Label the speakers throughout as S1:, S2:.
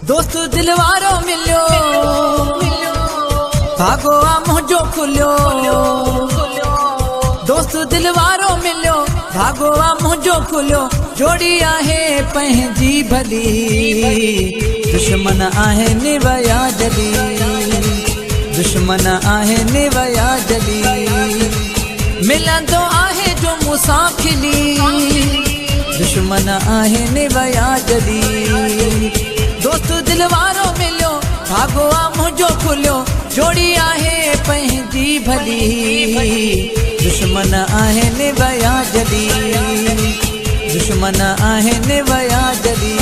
S1: दोस्त दिलवारो मिलियो भागो आ मुंहिंजो खुलियो। दोस्त दिलवारो मिलियो भागो आ मुंहिंजो खुलियो। जोड़ी आहे पंहिंजी भली दुश्मन आहे निवया जली। दुश्मन आहे निवया जली मिलंदो आहे जो मूंसां खिली। दुश्मन आहे निवया जली। दोस्त दिलवारो मिलियो भागो आ मुंहिंजो खुलियो। जोड़ी आहे पंहिंजी भली दुश्मन आहे निवया जली। दुश्मन आहे निवया जली।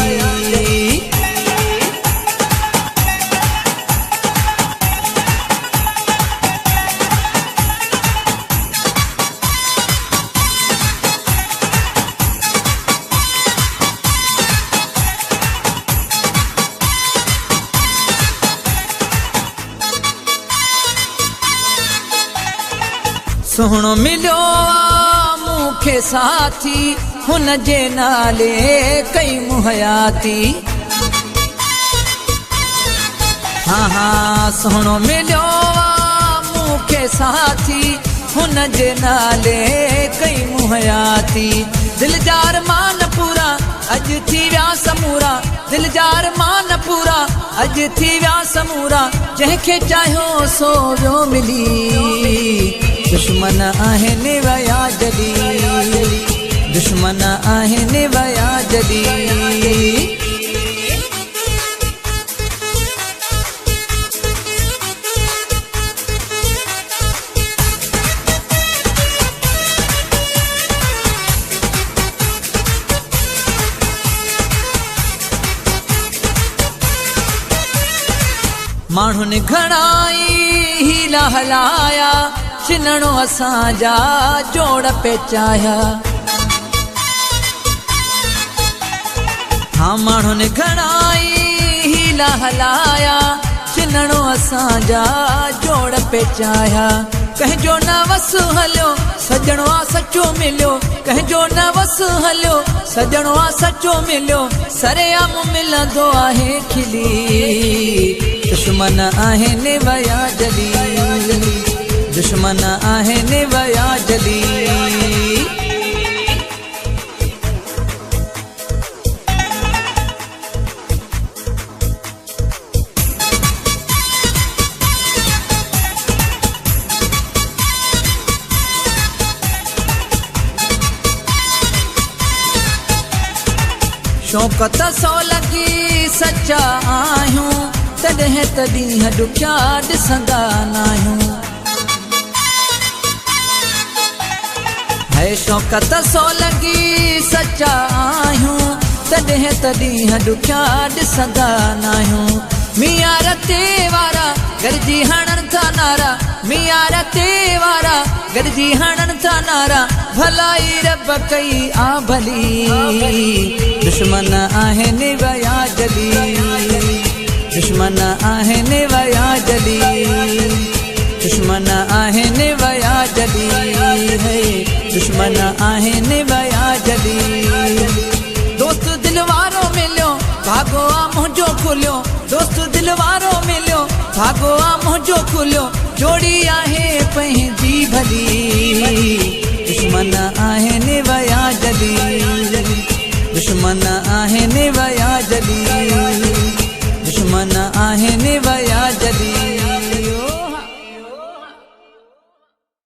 S1: सोहणो मिलियो मूंखे साथी हुन जे नाले कई मुहयाती। हाँ हाँ सोहणो मिलियो मूंखे साथी हुन जे नाले कई मुहयाती। दिल जा अरमान पूरा अॼु थी विया समूरा। दिल जा अरमान पूरा अॼु थी विया समूरा। जंहिंखे चाहियो सो वियो मिली। दुश्मन आहे निवया जली। दुश्मन आहे निवया जली। माण्हुनि घणाई हीला हलाया चिन्हणो असांजा जोड़ पेचाया। हाँ माण्हुनि घणाई हीला हलाया चिन्हणो असांजा जोड़ पेचाया। कंहिंजो न वस हलियो सजणो आ सचो मिलियो। कंहिंजो न वस हलियो सजणो आ सचो मिलियो। सरेआम मिलंदो आहे खिली। दुश्मन आहे निवया जली। दुश्मन आहे निवया जली। शौक़त सो लगी सच्चा आहियूं तॾहिं तॾहिं ॾुखिया ॾिसंदा नाहियूं। है शौक़त सो लगी सच्चा आहियूं तॾहिं तॾहिं ॾुखिया ॾिसंदा नाहियूं। मियां रते वारा गॾिजी हणनि था नारा। मियां रते वारा गॾिजी हणनि था नारा। भलाई रब कई आ भली। दुश्मन आहे निवया जली। दुश्मन आहे निवया जली। दुश्मन आहे निवया जली। है दुश्मन आहे निवया जली। दोस्त दिलवारो मिलियो भागो आ मुंहिंजो खुलियो। दोस्त दिलवारो मिलियो भागो आ मुंहिंजो खुलियो। जोड़ी आहे पंहिंजी भली। दुश्मन आहे निवया जली। दुश्मन आहे निवया जली।